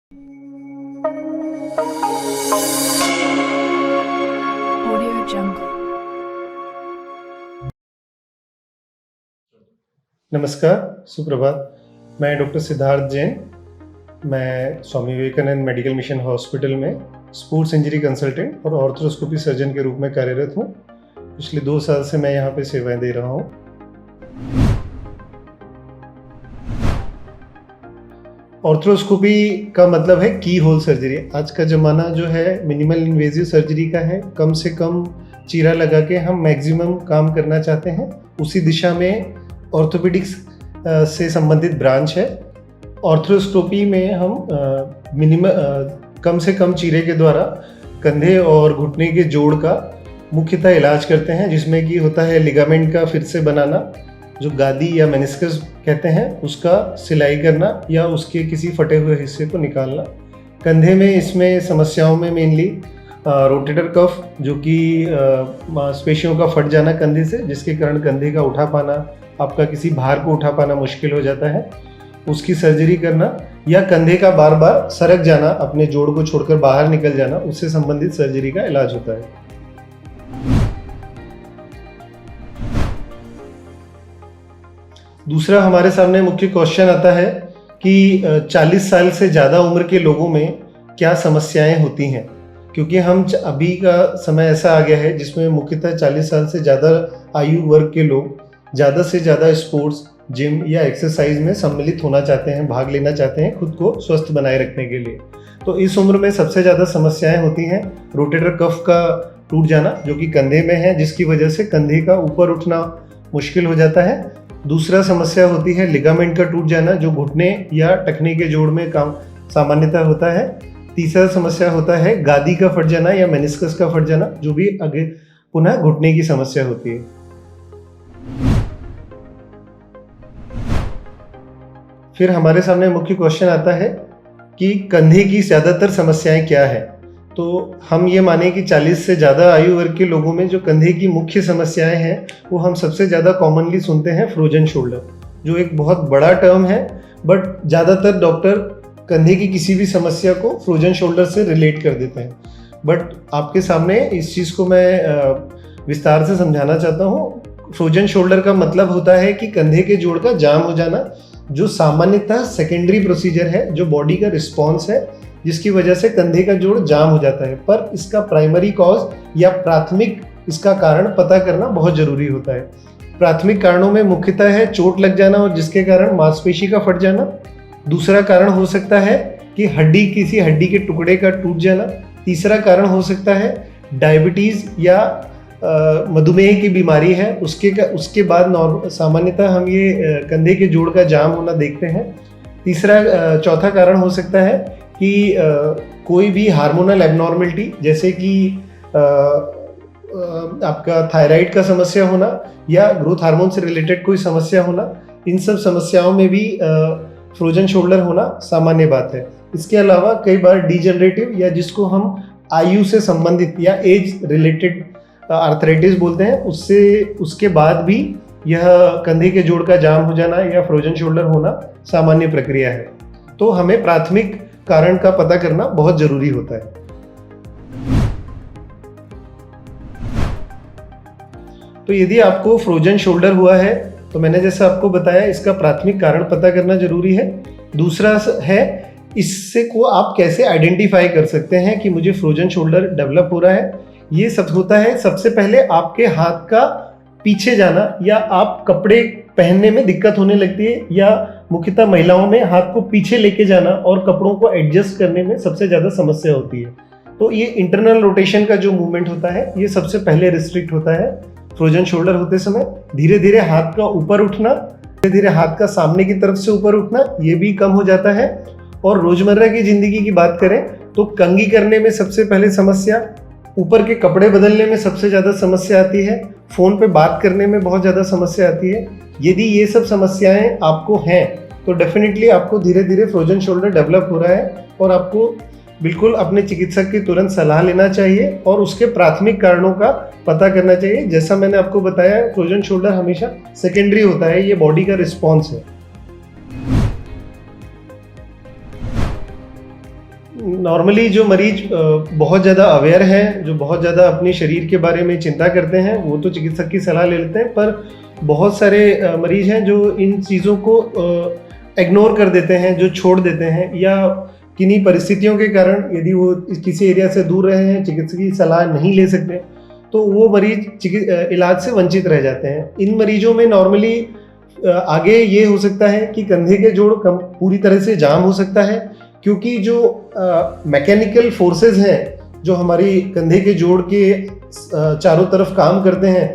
Audio Jungle. नमस्कार, सुप्रभात। मैं डॉक्टर सिद्धार्थ जैन। मैं Swami Vivekananda medical mission hospital में स्पोर्ट्स इंजरी कंसल्टेंट और ऑर्थ्रोस्कोपी सर्जन के रूप में कार्यरत हूँ। पिछले 2 साल से मैं यहाँ पे सेवाएं दे रहा हूँ। ऑर्थ्रोस्कोपी का मतलब है की होल सर्जरी। आज का ज़माना जो है मिनिमल इन्वेजिव सर्जरी का है। कम से कम चीरा लगा के हम मैक्सिमम काम करना चाहते हैं। उसी दिशा में ऑर्थोपेडिक्स से संबंधित ब्रांच है। ऑर्थ्रोस्कोपी में हम कम से कम चीरे के द्वारा कंधे और घुटने के जोड़ का मुख्यतः इलाज करते हैं, जिसमें कि होता है लिगामेंट का फिर से बनाना, जो गादी या मेनिस्कस कहते हैं उसका सिलाई करना या उसके किसी फटे हुए हिस्से को निकालना। कंधे में इसमें समस्याओं में मेनली रोटेटर कफ, जो कि मांसपेशियों का फट जाना कंधे से, जिसके कारण कंधे का उठा पाना, आपका किसी भार को उठा पाना मुश्किल हो जाता है, उसकी सर्जरी करना, या कंधे का बार बार सरक जाना, अपने जोड़ को छोड़कर बाहर निकल जाना, उससे संबंधित सर्जरी का इलाज होता है। दूसरा हमारे सामने मुख्य क्वेश्चन आता है कि 40 साल से ज़्यादा उम्र के लोगों में क्या समस्याएं होती हैं, क्योंकि हम अभी का समय ऐसा आ गया है जिसमें मुख्यतः 40 साल से ज़्यादा आयु वर्ग के लोग ज़्यादा से ज़्यादा स्पोर्ट्स, जिम या एक्सरसाइज में सम्मिलित होना चाहते हैं, भाग लेना चाहते हैं खुद को स्वस्थ बनाए रखने के लिए। तो इस उम्र में सबसे ज़्यादा समस्याएं होती हैं रोटेटर कफ का टूट जाना, जो कि कंधे में है, जिसकी वजह से कंधे का ऊपर उठना मुश्किल हो जाता है। दूसरा समस्या होती है लिगामेंट का टूट जाना, जो घुटने या टखने के जोड़ में काम सामान्यतः होता है। तीसरा समस्या होता है गादी का फट जाना या मेनिस्कस का फट जाना, जो भी आगे पुनः घुटने की समस्या होती है। फिर हमारे सामने मुख्य क्वेश्चन आता है कि कंधे की ज़्यादातर समस्याएं क्या है। तो हम ये माने कि 40 से ज़्यादा आयु वर्ग के लोगों में जो कंधे की मुख्य समस्याएं हैं, वो हम सबसे ज़्यादा कॉमनली सुनते हैं फ्रोजन शोल्डर, जो एक बहुत बड़ा टर्म है, बट ज़्यादातर डॉक्टर कंधे की किसी भी समस्या को फ्रोजन शोल्डर से रिलेट कर देते हैं। बट आपके सामने इस चीज़ को मैं विस्तार से समझाना चाहता हूँ। फ्रोजन शोल्डर का मतलब होता है कि कंधे के जोड़ का जाम हो जाना, जो सामान्यतः सेकेंडरी प्रोसीजर है, जो बॉडी का रिस्पॉन्स है, जिसकी वजह से कंधे का जोड़ जाम हो जाता है। पर इसका प्राइमरी कॉज या प्राथमिक इसका कारण पता करना बहुत जरूरी होता है। प्राथमिक कारणों में मुख्यतः है चोट लग जाना और जिसके कारण मांसपेशी का फट जाना। दूसरा कारण हो सकता है कि किसी हड्डी के टुकड़े का टूट जाना। तीसरा कारण हो सकता है डायबिटीज या मधुमेह की बीमारी है, उसके बाद सामान्यतः हम ये कंधे के जोड़ का जाम होना देखते हैं। चौथा कारण हो सकता है कि कोई भी हार्मोनल एबनॉर्मलिटी, जैसे कि आपका थायराइड का समस्या होना या ग्रोथ हार्मोन से रिलेटेड कोई समस्या होना, इन सब समस्याओं में भी फ्रोजन शोल्डर होना सामान्य बात है। इसके अलावा कई बार डीजनरेटिव या जिसको हम आयु से संबंधित या एज रिलेटेड आर्थराइटिस बोलते हैं, उसके बाद भी यह कंधे के जोड़ का जाम हो जाना या फ्रोजन शोल्डर होना सामान्य प्रक्रिया है। तो हमें प्राथमिक कारण का पता करना बहुत जरूरी होता है। तो यदि आपको फ्रोजन शोल्डर हुआ है, तो मैंने जैसे आपको बताया, इसका प्राथमिक कारण पता करना जरूरी है। दूसरा है इससे को आप कैसे आइडेंटिफाई कर सकते हैं कि मुझे फ्रोजन शोल्डर डेवलप हो रहा है। ये सब होता है सबसे पहले आपके हाथ का पीछे जाना, या आप कपड़े पहनने में दिक्कत होने लगती है, या मुख्यतः महिलाओं में हाथ को पीछे लेके जाना और कपड़ों को एडजस्ट करने में सबसे ज़्यादा समस्या होती है। तो ये इंटरनल रोटेशन का जो मूवमेंट होता है, ये सबसे पहले रिस्ट्रिक्ट होता है फ्रोजन शोल्डर होते समय। धीरे धीरे हाथ का ऊपर उठना, धीरे धीरे हाथ का सामने की तरफ से ऊपर उठना, ये भी कम हो जाता है। और रोजमर्रा की जिंदगी की बात करें तो कंघी करने में सबसे पहले समस्या, ऊपर के कपड़े बदलने में सबसे ज़्यादा समस्या आती है, फ़ोन पे बात करने में बहुत ज़्यादा समस्या आती है। यदि ये सब समस्याएं आपको हैं तो डेफिनेटली आपको धीरे धीरे फ्रोजन शोल्डर डेवलप हो रहा है और आपको बिल्कुल अपने चिकित्सक की तुरंत सलाह लेना चाहिए और उसके प्राथमिक कारणों का पता करना चाहिए। जैसा मैंने आपको बताया, फ्रोजन शोल्डर हमेशा सेकेंडरी होता है, ये बॉडी का रिस्पॉन्स है। नॉर्मली जो मरीज बहुत ज़्यादा अवेयर हैं, जो बहुत ज़्यादा अपने शरीर के बारे में चिंता करते हैं, वो तो चिकित्सक की सलाह ले लेते हैं, पर बहुत सारे मरीज हैं जो इन चीज़ों को इग्नोर कर देते हैं, जो छोड़ देते हैं, या किन्हीं परिस्थितियों के कारण यदि वो किसी एरिया से दूर रहे हैं, चिकित्सक की सलाह नहीं ले सकते, तो वो मरीज इलाज से वंचित रह जाते हैं। इन मरीजों में नॉर्मली आगे ये हो सकता है कि कंधे के जोड़ पूरी तरह से जाम हो सकता है, क्योंकि जो मैकेनिकल फोर्सेस हैं जो हमारी कंधे के जोड़ के चारों तरफ काम करते हैं,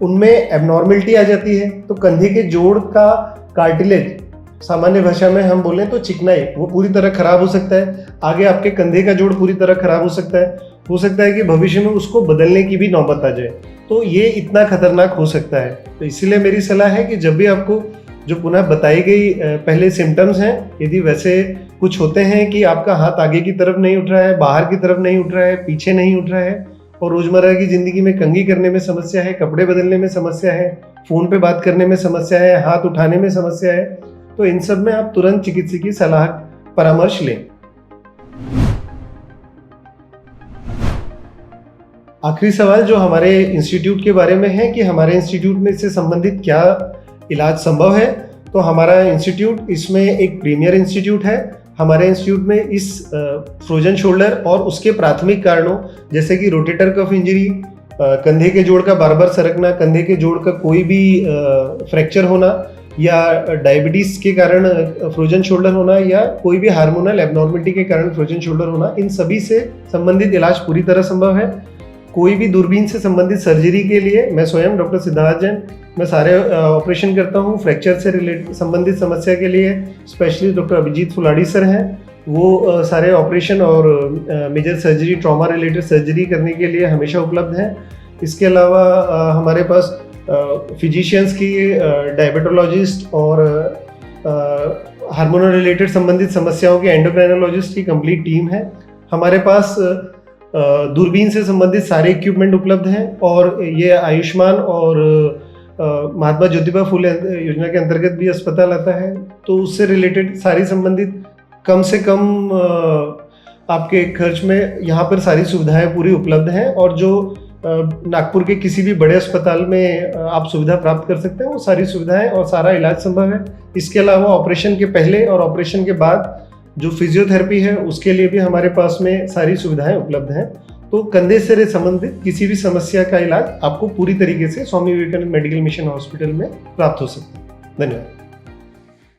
उनमें एबनॉर्मलिटी आ जाती है। तो कंधे के जोड़ का कार्टिलेज, सामान्य भाषा में हम बोलें तो चिकनाई, वो पूरी तरह खराब हो सकता है। आगे आपके कंधे का जोड़ पूरी तरह खराब हो सकता है कि भविष्य में उसको बदलने की भी नौबत आ जाए। तो ये इतना खतरनाक हो सकता है। तो इसीलिए मेरी सलाह है कि जब भी आपको जो पुनः बताई गई पहले सिम्टम्स हैं, यदि वैसे कुछ होते हैं कि आपका हाथ आगे की तरफ नहीं उठ रहा है, बाहर की तरफ नहीं उठ रहा है, पीछे नहीं उठ रहा है, और रोजमर्रा की जिंदगी में कंघी करने में समस्या है, कपड़े बदलने में समस्या है, फोन पे बात करने में समस्या है, हाथ उठाने में समस्या है, तो इन सब में आप तुरंत चिकित्सक की सलाह परामर्श लें। आखिरी सवाल जो हमारे इंस्टीट्यूट के बारे में है कि हमारे इंस्टीट्यूट में इससे संबंधित क्या इलाज संभव है, तो हमारा इंस्टीट्यूट इसमें एक प्रीमियर इंस्टीट्यूट है। हमारे इंस्टीट्यूट में इस फ्रोजन शोल्डर और उसके प्राथमिक कारणों जैसे कि रोटेटर कफ इंजरी, कंधे के जोड़ का बार बार सरकना, कंधे के जोड़ का कोई भी फ्रैक्चर होना, या डायबिटीज के कारण फ्रोजन शोल्डर होना, या कोई भी हार्मोनल एबनॉर्मलिटी के कारण फ्रोजन शोल्डर होना, इन सभी से संबंधित इलाज पूरी तरह संभव है। कोई भी दूरबीन से संबंधित सर्जरी के लिए मैं स्वयं डॉक्टर सिद्धार्थ जैन, मैं सारे ऑपरेशन करता हूँ। फ्रैक्चर से संबंधित समस्या के लिए specialist doctor Abhijit Phuladi sir हैं, वो सारे ऑपरेशन और major surgery, trauma related surgery करने के लिए हमेशा उपलब्ध हैं। इसके अलावा हमारे पास फिजिशियंस की, डायबिटोलॉजिस्ट और हार्मोनल रिलेटेड संबंधित समस्याओं के एंडोक्राइनोलॉजिस्ट की कंप्लीट टीम है। हमारे पास दूरबीन से संबंधित सारे इक्विपमेंट उपलब्ध हैं, और ये आयुष्मान और महात्मा ज्योतिबा फुले योजना के अंतर्गत भी अस्पताल आता है, तो उससे रिलेटेड सारी संबंधित कम से कम आपके खर्च में यहाँ पर सारी सुविधाएं पूरी उपलब्ध हैं। और जो नागपुर के किसी भी बड़े अस्पताल में आप सुविधा प्राप्त कर सकते हैं, वो सारी सुविधाएं और सारा इलाज संभव है। इसके अलावा ऑपरेशन के पहले और ऑपरेशन के बाद जो फिजियोथेरेपी है, उसके लिए भी हमारे पास में सारी सुविधाएं उपलब्ध हैं। तो कंधे से संबंधित किसी भी समस्या का इलाज आपको पूरी तरीके से Swami Vivekananda medical mission hospital में प्राप्त हो सकता है। धन्यवाद।